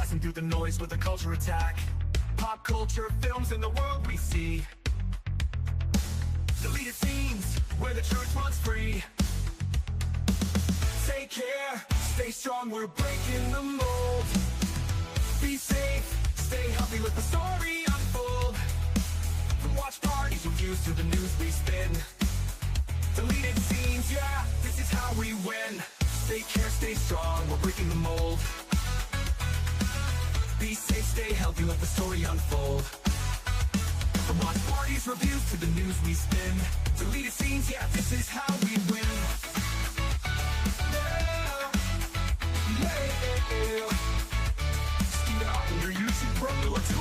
blasting through the noise with a culture attack. Pop culture, films, and the world we see. Deleted scenes where the truth runs free. Take care, stay strong, we're breaking the mold. Be safe, stay healthy, let the story unfold. From watch parties and views to the news we spin. Deleted scenes, yeah, this is how we win. Take care, stay strong, we're breaking the mold. Be safe, stay healthy, let the story unfold. From watch parties, reviews to the news we spin. Deleted scenes, yeah, this is how we win. Your YouTube brother, let's go.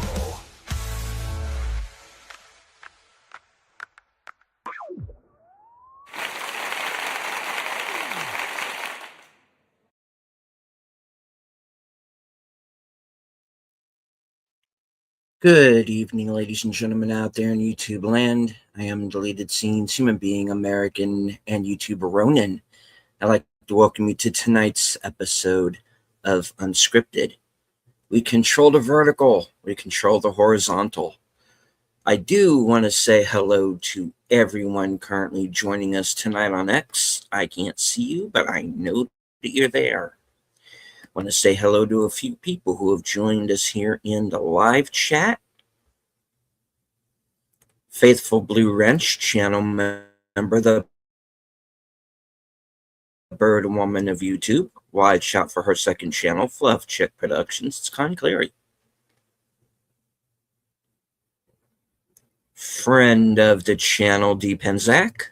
Good evening, ladies and gentlemen out there in YouTube land. I am Deleted Scenes, human being, American, and YouTuber Ronan. I'd like to welcome you to tonight's episode of Unscripted. We control the vertical, we control the horizontal. I do want to say hello to everyone currently joining us tonight on X. I can't see you, but I know that you're there. I want to say hello to a few people who have joined us here in the live chat. Faithful Blue Wrench channel member, the Bird Woman of YouTube. Wide shot for her second channel, Fluff Chick Productions. It's Con Cleary. Friend of the channel, D. Penzak.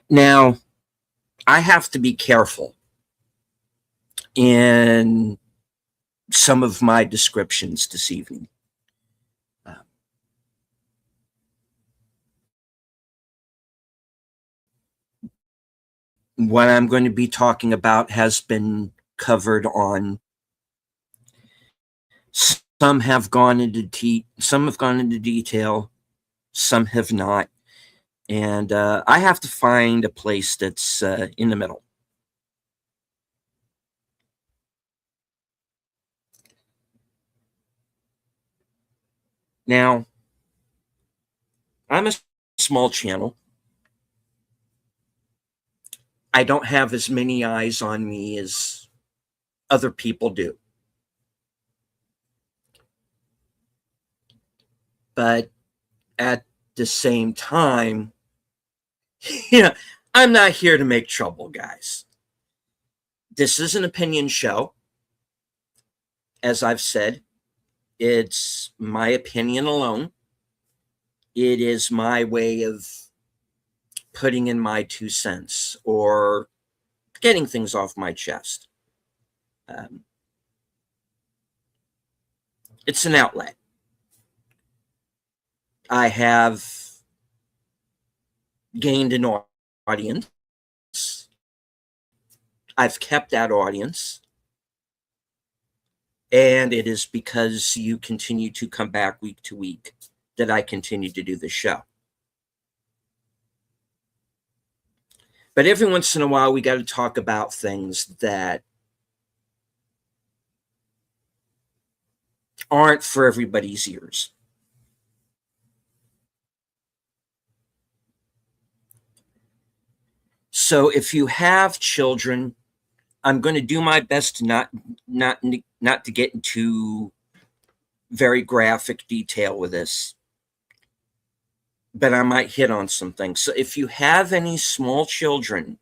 Now, I have to be careful in some of my descriptions this evening. What I'm going to be talking about has been covered on. Some have gone into detail, some have not, and I have to find a place that's in the middle. Now, I'm a small channel. I don't have as many eyes on me as other people do. But at the same time, I'm not here to make trouble, guys. This is an opinion show. As I've said, it's my opinion alone. It is my way of putting in my 2 cents or getting things off my chest. It's an outlet. I have gained an audience. I've kept that audience. And it is because you continue to come back week to week that I continue to do the show. But every once in a while, we got to talk about things that aren't for everybody's ears. So if you have children, I'm going to do my best to not to get into very graphic detail with this, but I might hit on some things. So if you have any small children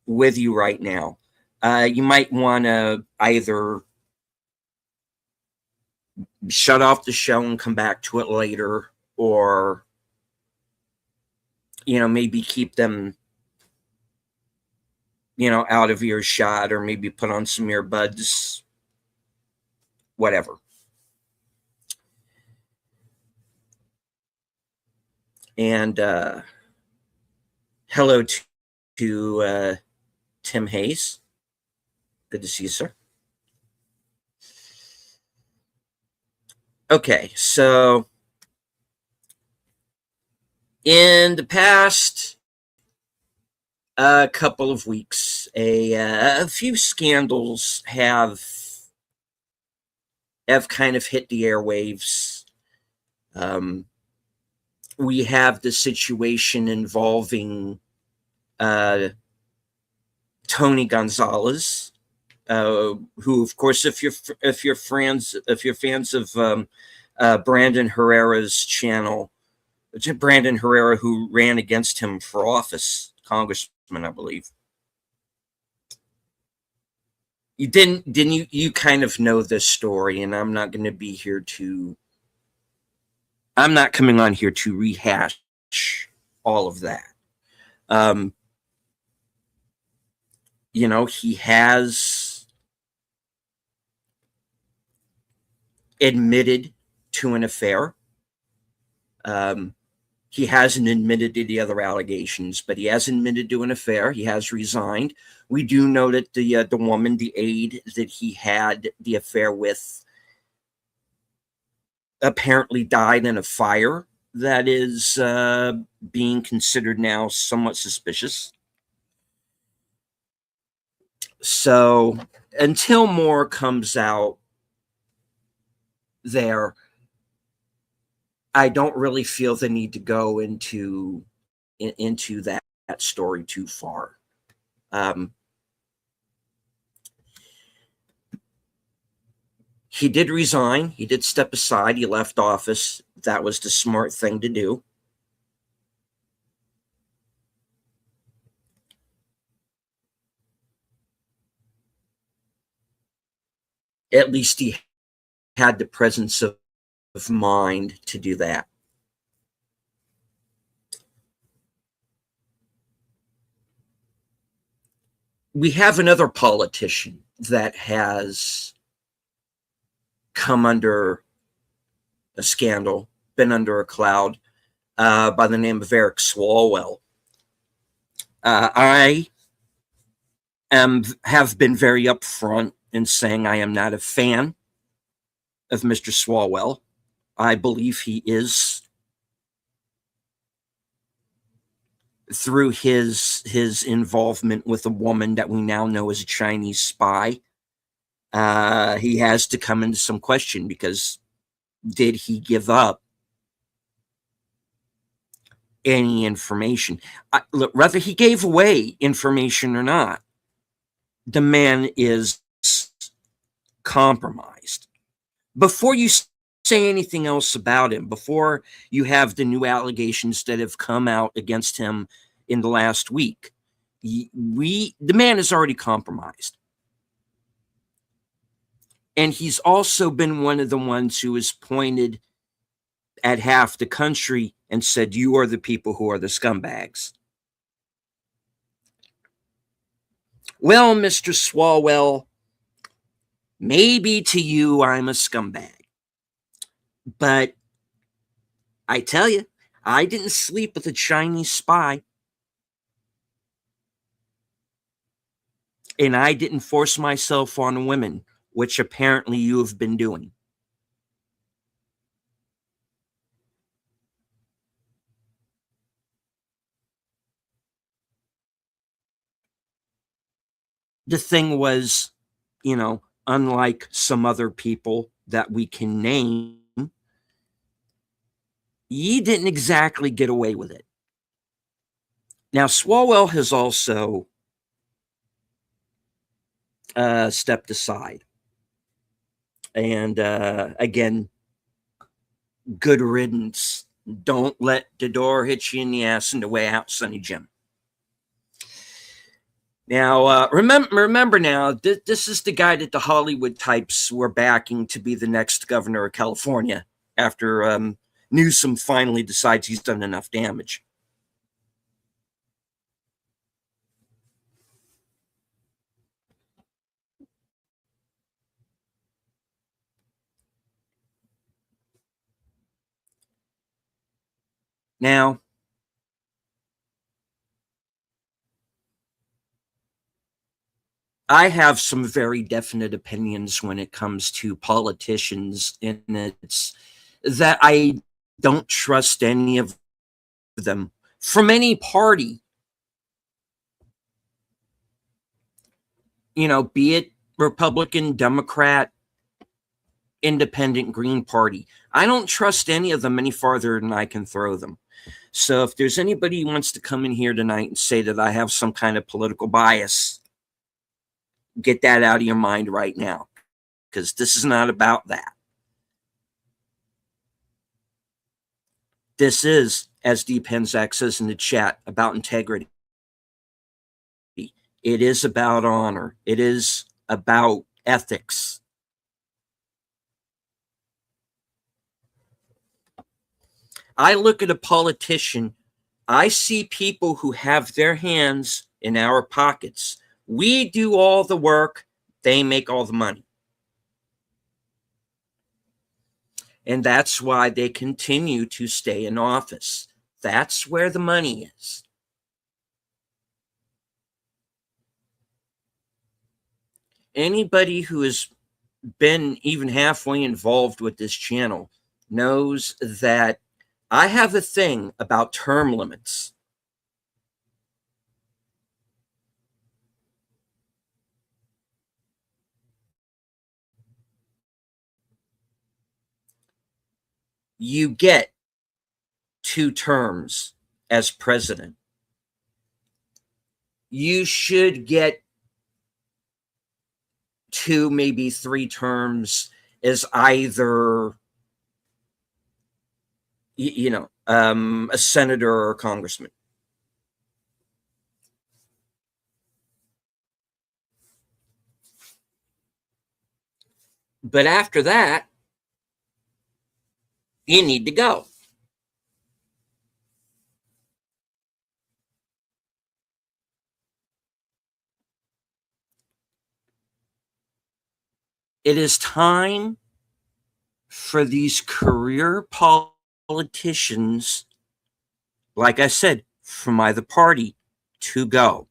with you right now, you might want to either shut off the show and come back to it later, or maybe keep them out of earshot, or maybe put on some earbuds, whatever. And hello to Tim Hayes. Good to see you, sir. Okay, so in the past a couple of weeks, a few scandals have kind of hit the airwaves. We have the situation involving Tony Gonzalez, who, of course, if you're fans of Brandon Herrera's channel, Brandon Herrera, who ran against him for office, congressman, I believe. You didn't you kind of know this story, and I'm not going to be here to. I'm not coming on here to rehash all of that. He has admitted to an affair. He hasn't admitted to the other allegations, but he has admitted to an affair. He has resigned. We do know that the woman, the aide that he had the affair with, apparently died in a fire that is being considered now somewhat suspicious. So until more comes out there, I don't really feel the need to go into that story too far. He did resign. He did step aside. He left office. That was the smart thing to do. At least he had the presence of mind to do that. We have another politician that has come under a scandal, been under a cloud, by the name of Eric Swalwell. I have been very upfront in saying I am not a fan of Mr. Swalwell. I believe he is, through his involvement with a woman that we now know as a Chinese spy, he has to come into some question, because did he give up any information? Look, whether he gave away information or not, the man is compromised. Before you say anything else about him, before you have the new allegations that have come out against him in the last week, the man is already compromised. And he's also been one of the ones who has pointed at half the country and said, you are the people who are the scumbags. Well, Mr. Swalwell, maybe to you I'm a scumbag. But I tell you, I didn't sleep with a Chinese spy. And I didn't force myself on women, which apparently you have been doing. The thing was, unlike some other people that we can name, ye didn't exactly get away with it. Now, Swalwell has also stepped aside. And again, good riddance. Don't let the door hit you in the ass on the way out, Sonny Jim. Now, remember now, this is the guy that the Hollywood types were backing to be the next governor of California after Newsom finally decides he's done enough damage. Now, I have some very definite opinions when it comes to politicians, and it's that I don't trust any of them from any party be it Republican, Democrat, Independent, Green Party. I don't trust any of them any farther than I can throw them. So if there's anybody who wants to come in here tonight and say that I have some kind of political bias, get that out of your mind right now, because this is not about that. This is, as Deep Henzak says in the chat, about integrity. It is about honor. It is about ethics. I look at a politician, I see people who have their hands in our pockets. We do all the work, they make all the money. And that's why they continue to stay in office. That's where the money is. Anybody who has been even halfway involved with this channel knows that I have a thing about term limits. You get 2 terms as president. You should get 2, maybe 3 terms as either a senator or a congressman. But after that, you need to go. It is time for these career politicians, like I said, from either party, to go.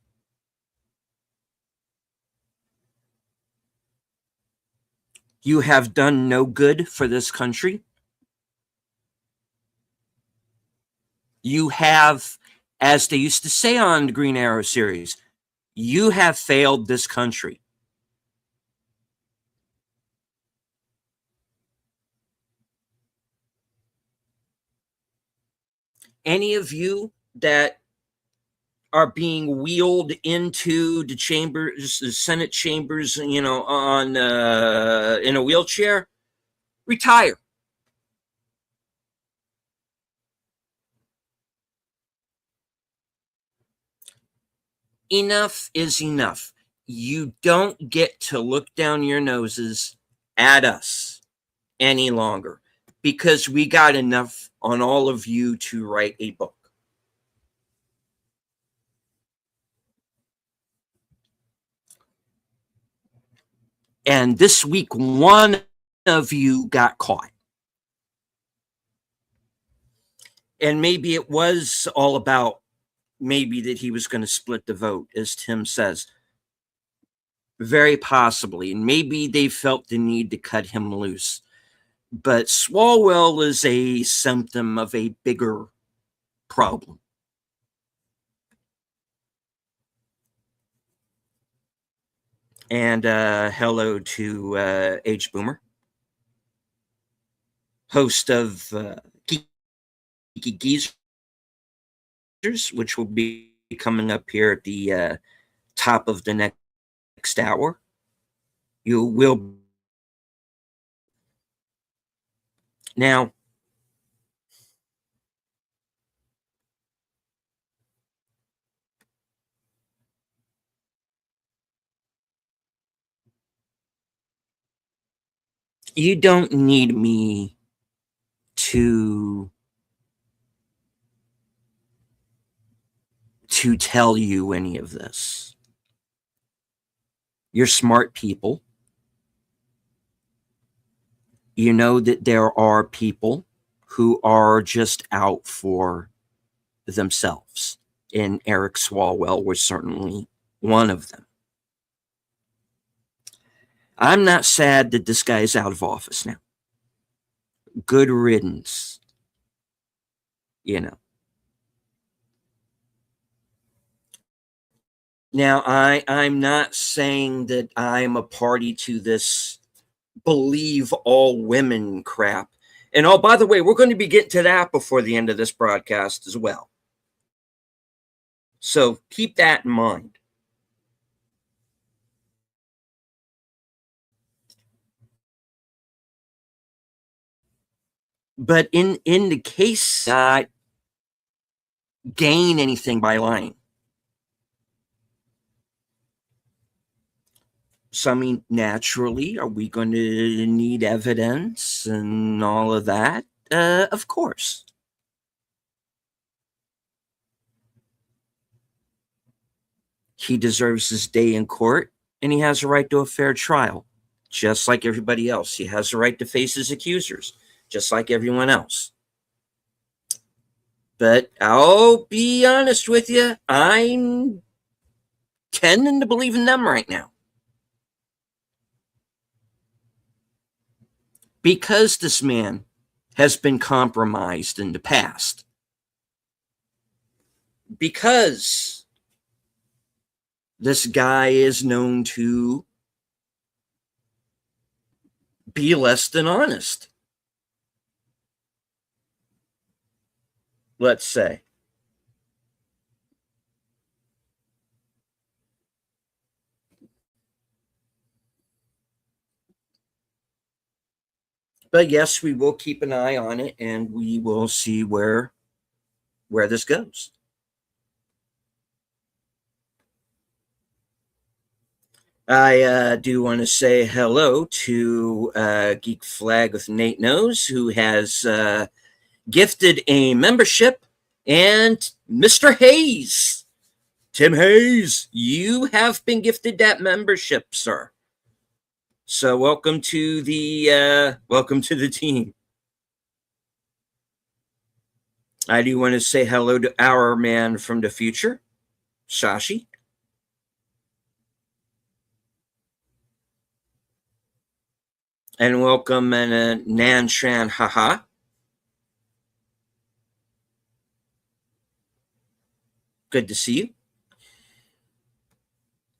You have done no good for this country. You have, as they used to say on the Green Arrow series, you have failed this country. Any of you that are being wheeled into the chambers, the Senate chambers, on in a wheelchair, retire. Enough is enough. You don't get to look down your noses at us any longer, because we got enough on all of you to write a book. And this week, one of you got caught. And maybe it was all about maybe that he was going to split the vote, as Tim says. Very possibly. And maybe they felt the need to cut him loose. But Swalwell is a symptom of a bigger problem. And hello to H Boomer, host of Geeky Geezers, which will be coming up here at the top of the next hour. You will. Now, you don't need me to tell you any of this. You're smart people. You know that there are people who are just out for themselves. And Eric Swalwell was certainly one of them. I'm not sad that this guy is out of office now. Good riddance. Now, I'm not saying that I'm a party to this believe all women crap. And oh, by the way, we're going to be getting to that before the end of this broadcast as well. So keep that in mind. But in the case, gain anything by lying. So, I mean, naturally, are we going to need evidence and all of that? Of course. He deserves his day in court, and he has a right to a fair trial, just like everybody else. He has a right to face his accusers, just like everyone else. But I'll be honest with you, I'm tending to believe in them right now. Because this man has been compromised in the past. Because this guy is known to be less than honest. Let's say. But yes, we will keep an eye on it, and we will see where this goes. I do want to say hello to Geek Flag with Nate Knows, who has gifted a membership, and Mr. Hayes, Tim Hayes, you have been gifted that membership, sir. So welcome to the team. I do want to say hello to our man from the future, Shashi. And welcome Nan Shan Haha. Good to see you.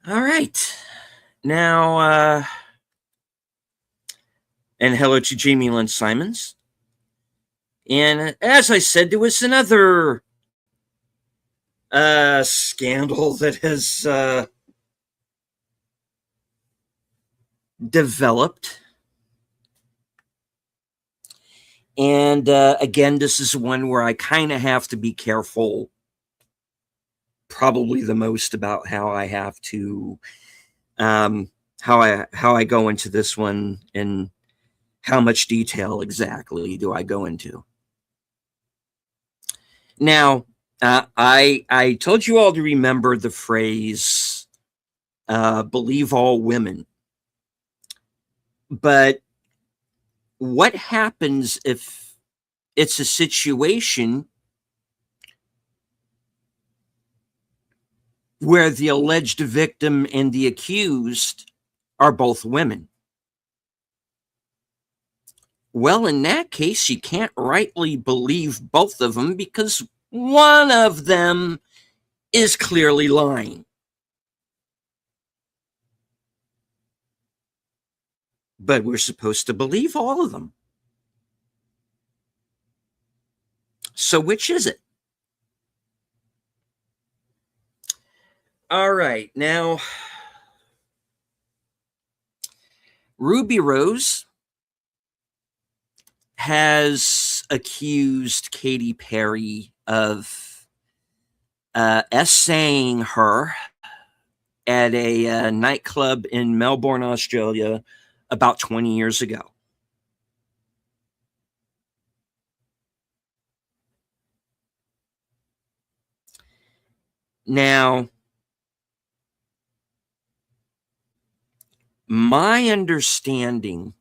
All right. Now, and hello to Jamie Lynn Simons. And as I said, there was another scandal that has developed. And again, this is one where I kind of have to be careful, probably the most, about how I have to, how I go into this one, and how much detail exactly do I go into. Now, I told you all to remember the phrase, believe all women. But what happens if it's a situation where the alleged victim and the accused are both women? Well, in that case, you can't rightly believe both of them because one of them is clearly lying. But we're supposed to believe all of them. So which is it? All right, now, Ruby Rose has accused Katy Perry of essaying her at a nightclub in Melbourne, Australia, about 20 years ago. Now, my understanding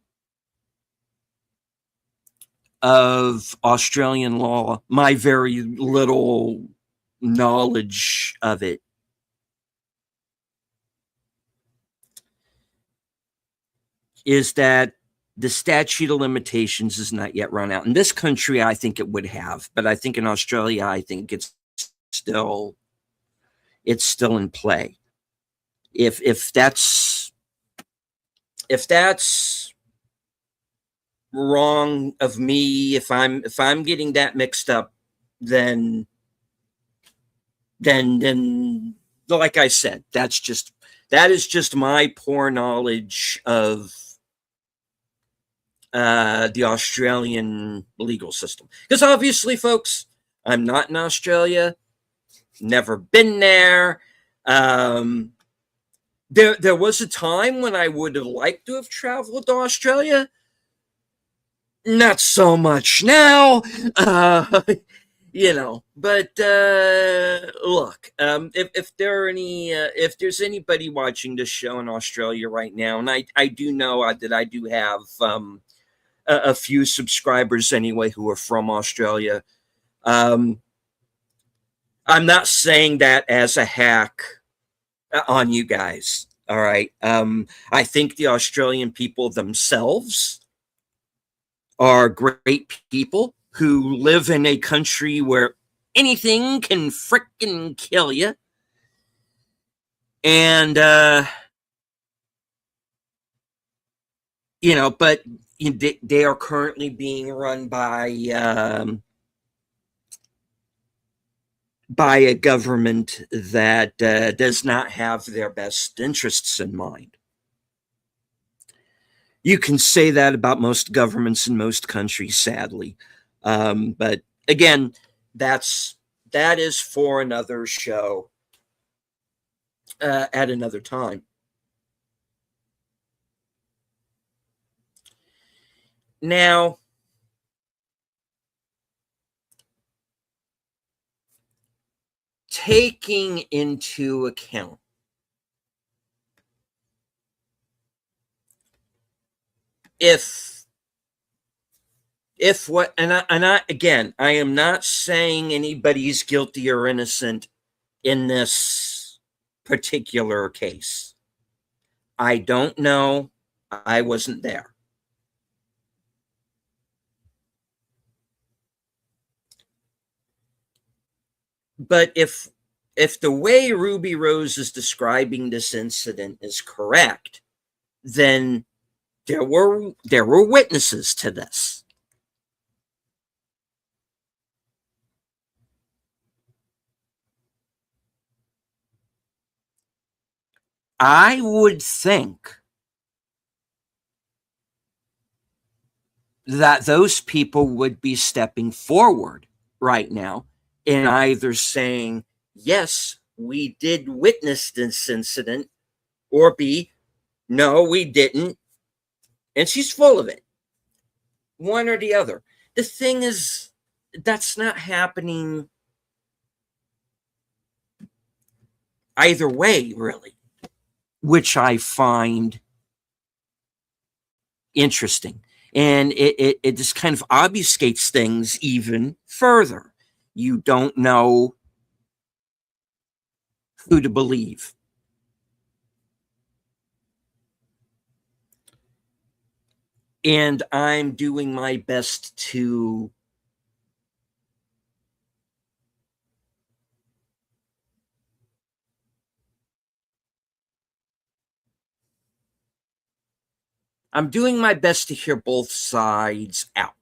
of Australian law, my very little knowledge of it, is that the statute of limitations is not yet run out. In this country, I think it would have, but I think in Australia, I think it's still in play. If that's wrong of me, if I'm getting that mixed up, then then like I said, that is just my poor knowledge of the Australian legal system. Because obviously, folks, I'm not in Australia, never been there. Um, there was a time when I would have liked to have traveled to Australia. Not so much now. Uh, but look, if there are any if there's anybody watching this show in Australia right now, and I do know that I do have a few subscribers anyway who are from Australia. um I'm not saying that as a hack on you guys, all right. I think the Australian people themselves are great people who live in a country where anything can frickin' kill you. And, but they are currently being run by a government that does not have their best interests in mind. You can say that about most governments in most countries, sadly. But again, that is for another show at another time. Now, taking into account if what and I again, I am not saying anybody's guilty or innocent in this particular case. I don't know. I wasn't there. But if the way Ruby Rose is describing this incident is correct, then there were witnesses to this. I would think that those people would be stepping forward right now and either saying, yes, we did witness this incident, or B, no, we didn't, and she's full of it. One or the other. The thing is, that's not happening either way, really, which I find interesting. And it just kind of obfuscates things even further. You don't know who to believe. And I'm doing my best to hear both sides out.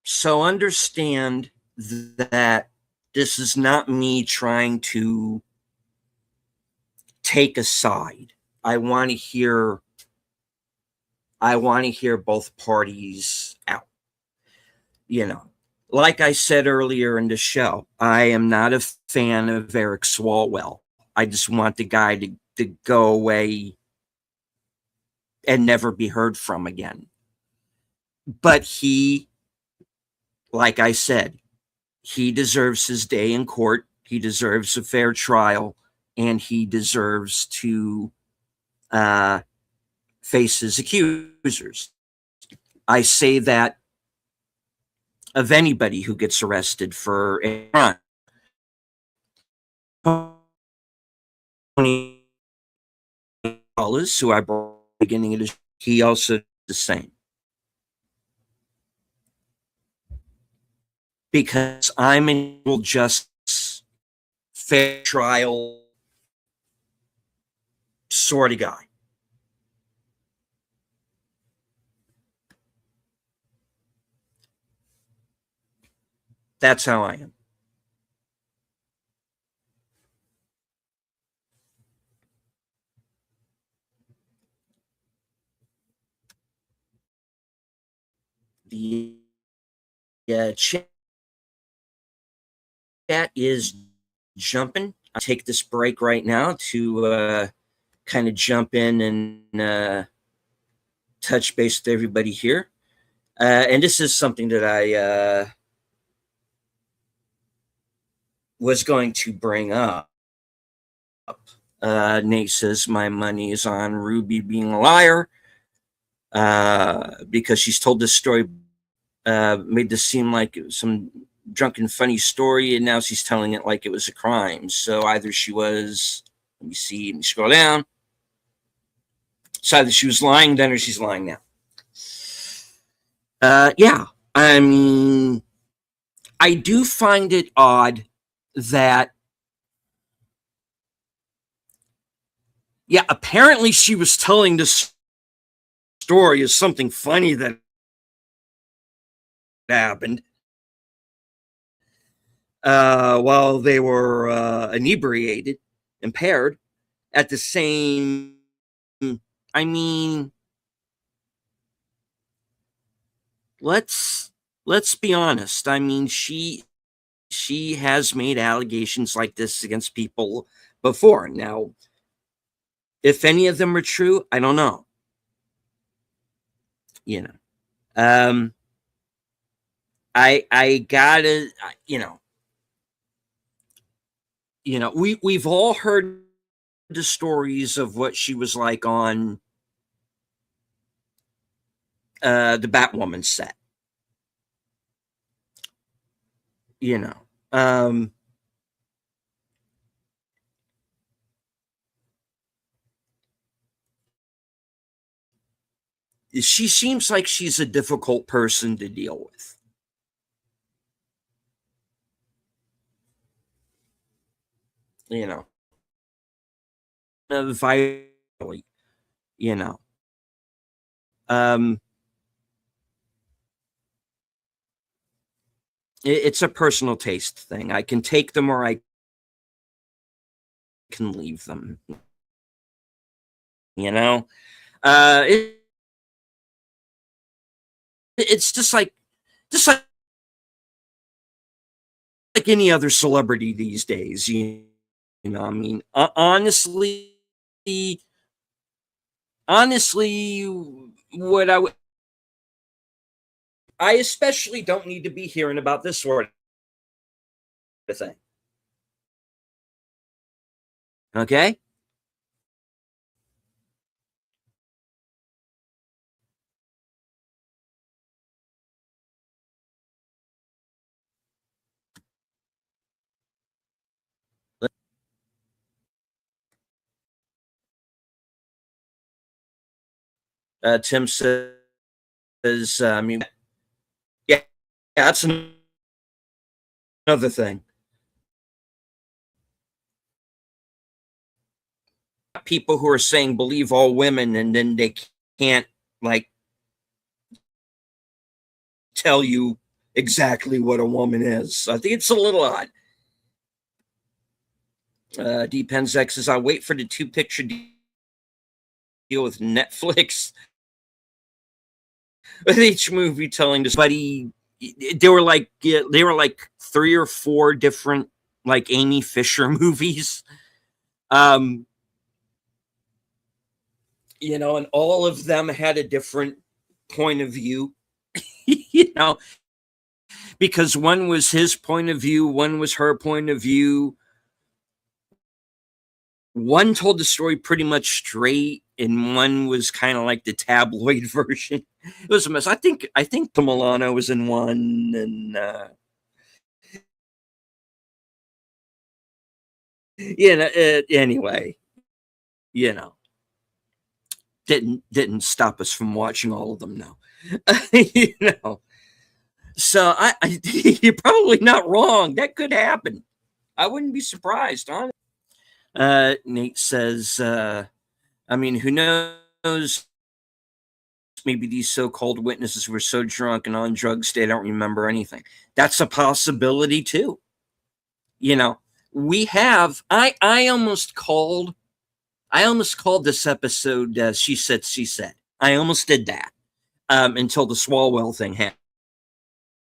So understand that this is not me trying to take a side. I want to hear both parties out. Like I said earlier in the show, I am not a fan of Eric Swalwell. I just want the guy to go away and never be heard from again. But he, like I said, he deserves his day in court. He deserves a fair trial, and he deserves to face his accusers. I say that of anybody who gets arrested for a crime. Wallace, who I brought at the beginning of the show, he also did the same. Because I'm an equal justice, fair trial sort of guy. That's how I am. The chat is jumping. I take this break right now to kind of jump in and touch base with everybody here. And this is something that I was going to bring up. Nate says my money is on Ruby being a liar because she's told this story, made this seem like it was some drunken funny story, and now she's telling it like it was a crime. So either she was, let me see, let me scroll down. So either she was lying then or she's lying now. Yeah, I mean, I do find it odd that, yeah, apparently she was telling this story as something funny that happened while they were inebriated, impaired. At the same, I mean, let's be honest. I mean, she has made allegations like this against people before. Now, if any of them are true, I don't know. You know, I gotta, we've all heard the stories of what she was like on the Batwoman set. She seems like she's a difficult person to deal with. Vitally, you know. It's a personal taste thing. I can take them or I can leave them. It's just like any other celebrity these days. I mean, honestly, what I especially don't need to be hearing about this sort of thing. Okay? Tim says, yeah, that's another thing. People who are saying believe all women and then they can't like tell you exactly what a woman is. I think it's a little odd. Depends says I'll wait for the 2-picture deal with Netflix. With each movie telling this, but they were like 3 or 4 different like Amy Fisher movies. And all of them had a different point of view. Because one was his point of view, one was her point of view. One told the story pretty much straight, and one was kind of like the tabloid version. It was a mess. I think the Milano was in one, and anyway, you know, didn't stop us from watching all of them. No, you know. So you're probably not wrong. That could happen. I wouldn't be surprised, honestly. Nate says, I mean, who knows? Maybe these so-called witnesses were so drunk and on drugs they don't remember anything. That's a possibility too. You know, we have. I almost called this episode. She said. I almost did that until the Swalwell thing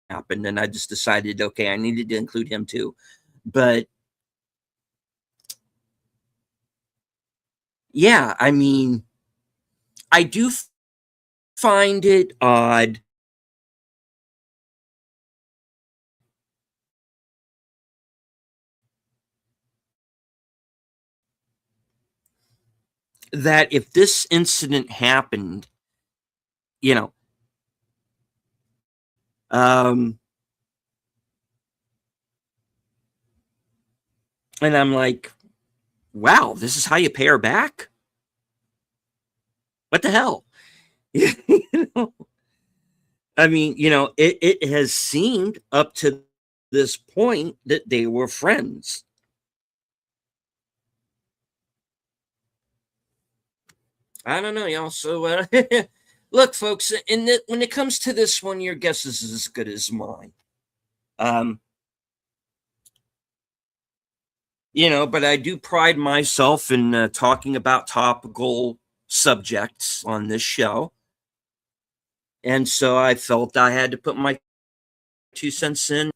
happened, and I just decided, okay, I needed to include him too. But yeah, I mean, I do find it odd that if this incident happened, you know, and I'm like, wow, this is how you pay her back? What the hell? You know? I mean, it has seemed up to this point that they were friends. I don't know, y'all. So, look, folks, when it comes to this one, your guess is as good as mine. But I do pride myself in talking about topical subjects on this show. And so I felt I had to put my 2 cents in.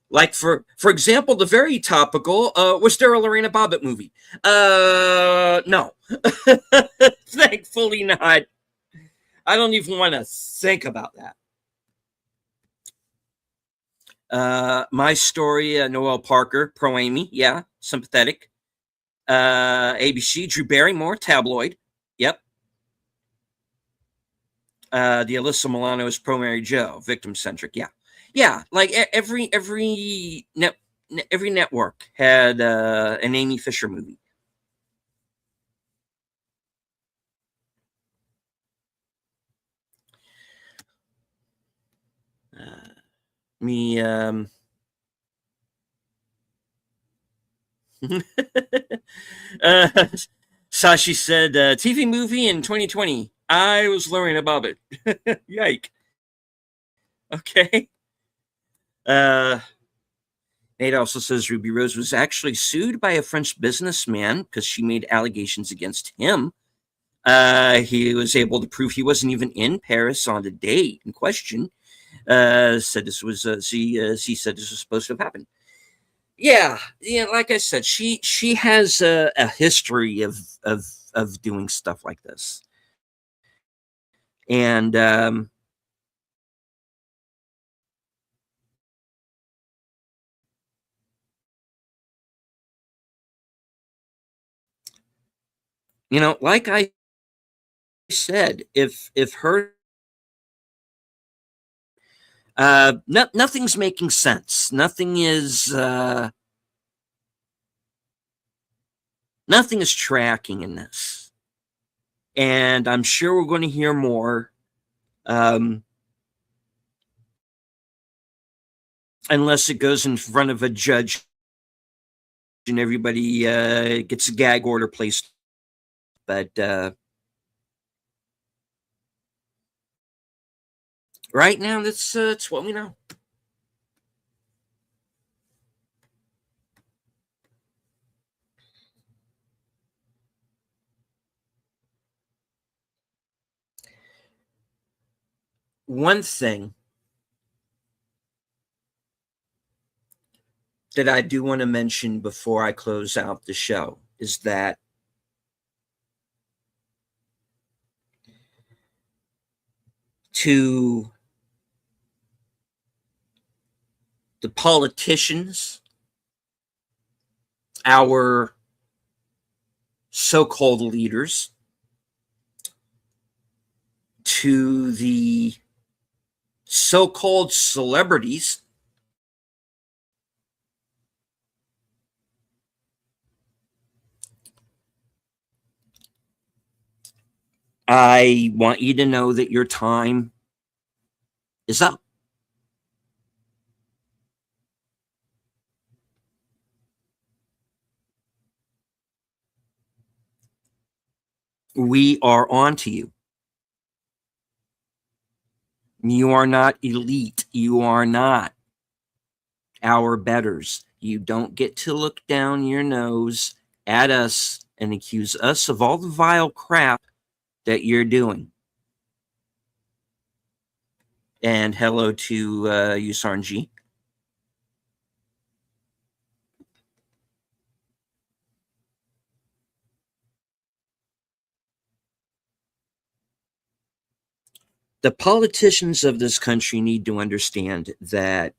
Like for example, the very topical, was there a Lorena Bobbitt movie? No. Thankfully not. I don't even want to think about that. My story, Noel Parker, pro Amy, yeah, sympathetic. ABC, Drew Barrymore, tabloid, yep. The Alyssa Milano is pro Mary Jo, victim centric, yeah. Like every network had an Amy Fisher movie. Me Sashi said, TV movie in 2020. I was learning about it. Yike. Okay. Nate also says Ruby Rose was actually sued by a French businessman because she made allegations against him. He was able to prove he wasn't even in Paris on the date in question. Said this was she said this was supposed to have happened. Yeah, like I said, she has a history of doing stuff like this, and like I said, if her nothing's making sense. Nothing is tracking in this, and I'm sure we're going to hear more. Unless it goes in front of a judge and everybody gets a gag order placed. But right now, that's what we know. One thing that I do want to mention before I close out the show is that to the politicians, our so-called leaders, to the so-called celebrities, I want you to know that your time is up. We are on to you. You are not elite. You are not our betters. You don't get to look down your nose at us and accuse us of all the vile crap that you're doing. And hello to Yusarnji. The politicians of this country need to understand that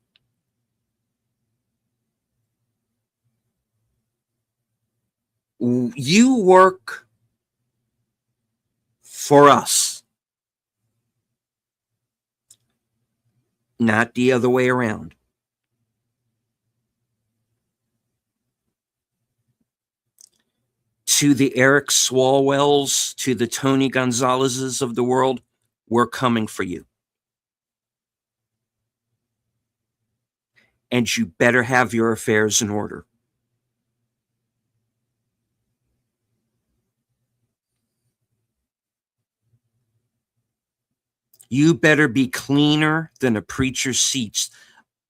you work for us, not the other way around. To the Eric Swalwells, to the Tony Gonzalez's of the world, we're coming for you. And you better have your affairs in order. You better be cleaner than a preacher's seats,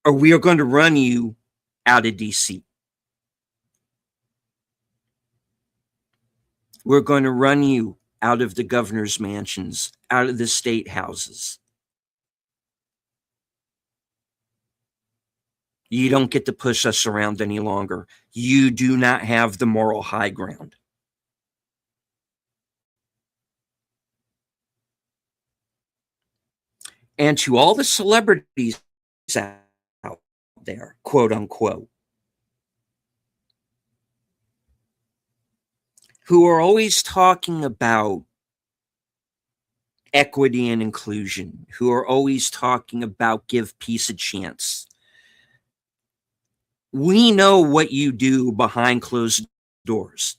or we are going to run you out of DC. We're going to run you out of the governor's mansions, out of the state houses. You don't get to push us around any longer. You do not have the moral high ground. And to all the celebrities out there, quote unquote, who are always talking about equity and inclusion, who are always talking about give peace a chance. We know what you do behind closed doors.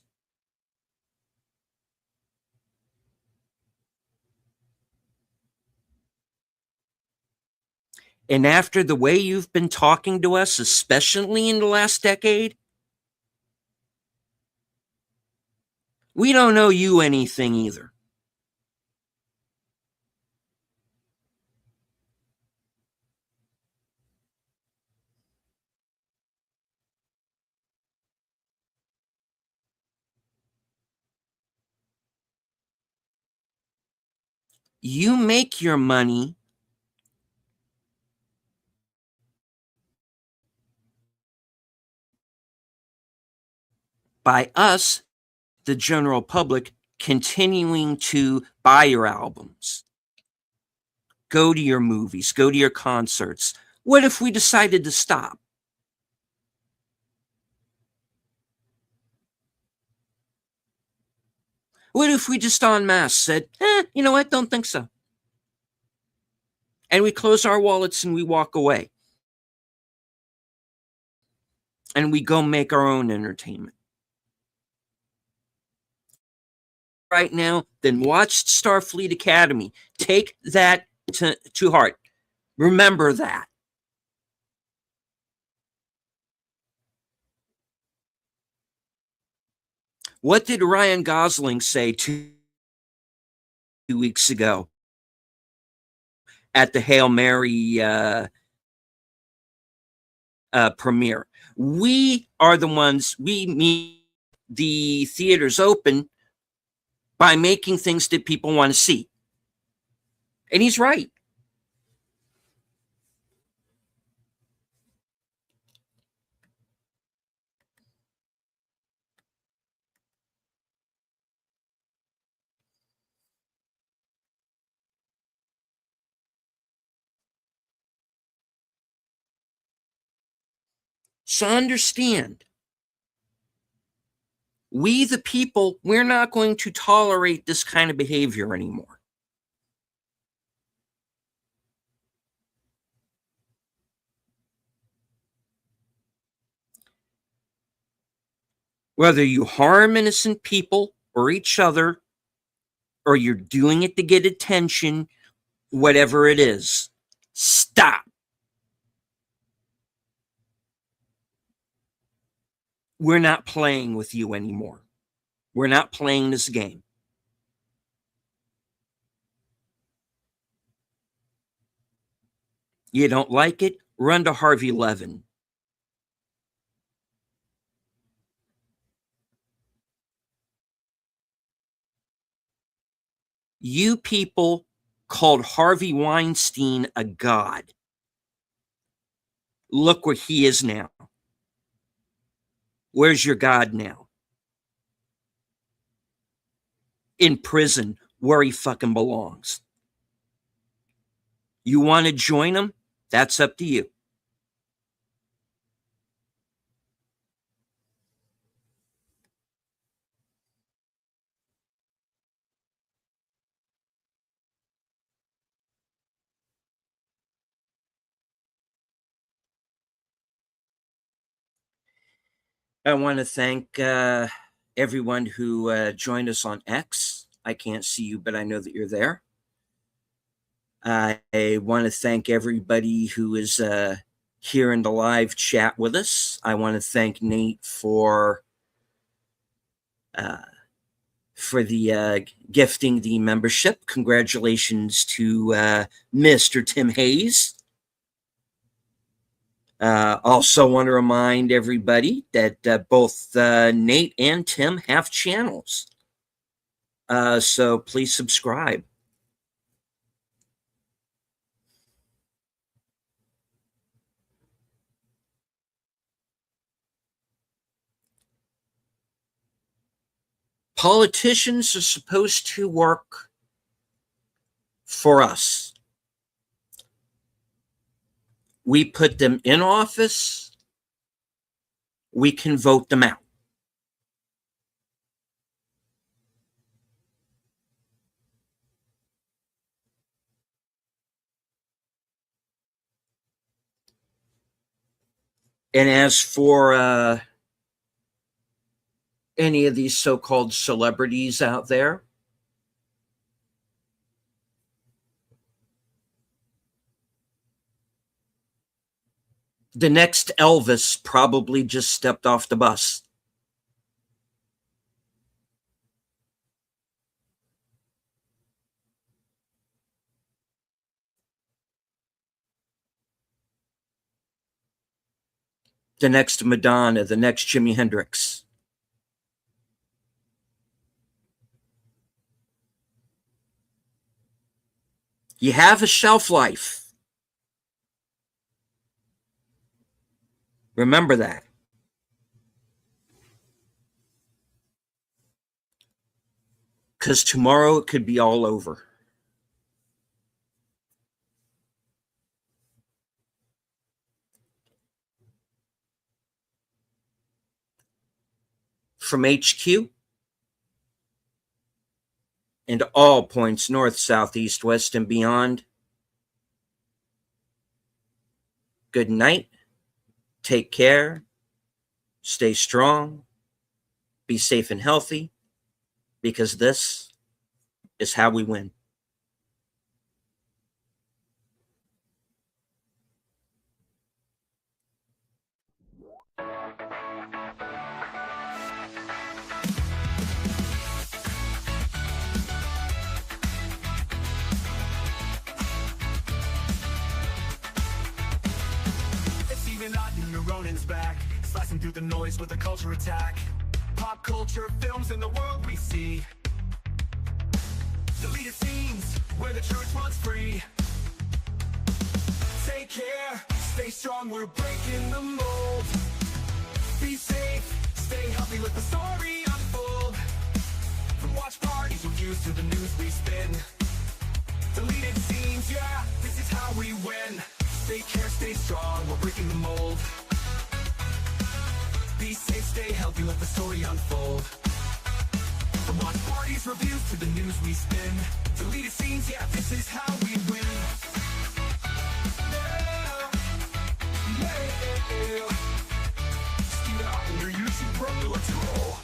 And after the way you've been talking to us, especially in the last decade, we don't owe you anything either. You make your money by us, the general public, continuing to buy your albums, go to your movies, go to your concerts. What if we decided to stop? What if we just en masse said, you know what, don't think so. And we close our wallets and we walk away. And we go make our own entertainment. Right now, then watch Starfleet Academy. Take that to heart. Remember that. What did Ryan Gosling say 2 weeks ago at the Hail Mary premiere? We are the ones, we meet the theaters open by making things that people want to see. And he's right. So understand, we the people, we're not going to tolerate this kind of behavior anymore. Whether you harm innocent people or each other or you're doing it to get attention, whatever it is, stop. We're not playing with you anymore. We're not playing this game. You don't like it? Run to Harvey Levin. You people called Harvey Weinstein a god. Look where he is now. Where's your God now? In prison, where he fucking belongs. You want to join him? That's up to you. I want to thank everyone who joined us on X. I can't see you, but I know that you're there. I want to thank everybody who is here in the live chat with us. I want to thank Nate for the gifting the membership. Congratulations to Mr. Tim Hayes. Also want to remind everybody that both Nate and Tim have channels. So please subscribe. Politicians are supposed to work for us. We put them in office. We can vote them out. And as for any of these so-called celebrities out there, the next Elvis probably just stepped off the bus. The next Madonna, the next Jimi Hendrix. You have a shelf life. Remember that. Because tomorrow it could be all over. From HQ and all points north, south, east, west, and beyond, good night. Take care. Stay strong. Be safe and healthy, because this is how we win. It's even odd new Ronin's back, slicing through the noise with a culture attack. Pop culture, films, and the world we see. Deleted scenes where the truth runs free. Take care, stay strong, we're breaking the mold. Be safe, stay healthy, let the story unfold. From watch parties with views to the news we spin. Deleted scenes, yeah, this is how we win. Take care, stay strong, we're breaking the mold. Be safe, stay healthy, let the story unfold. From watch parties, reviews to the news we spin. Deleted scenes, yeah, this is how we win. Yeah. Get out in your YouTube, bro, let's roll.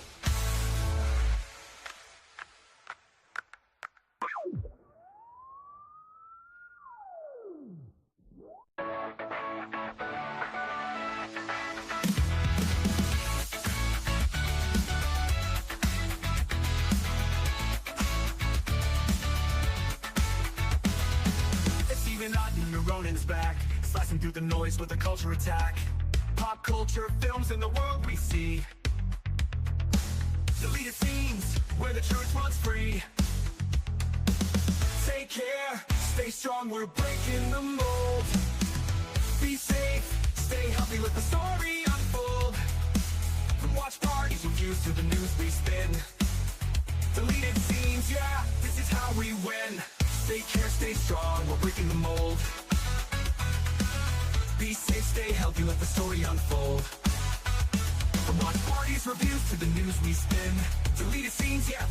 trend is back, slicing through the noise with a culture attack. Pop culture, films, and the world we see. Deleted scenes, where the truth runs free. Take care, stay strong, we're breaking the mold. Be safe, stay healthy, let the story unfold. From watch parties we use to the news we spin. Deleted scenes, yeah, this is how we win. Take care, stay strong, we're breaking the mold. Be safe, stay healthy, let the story unfold. From watch parties, reviews, to the news we spin. Deleted scenes, yeah,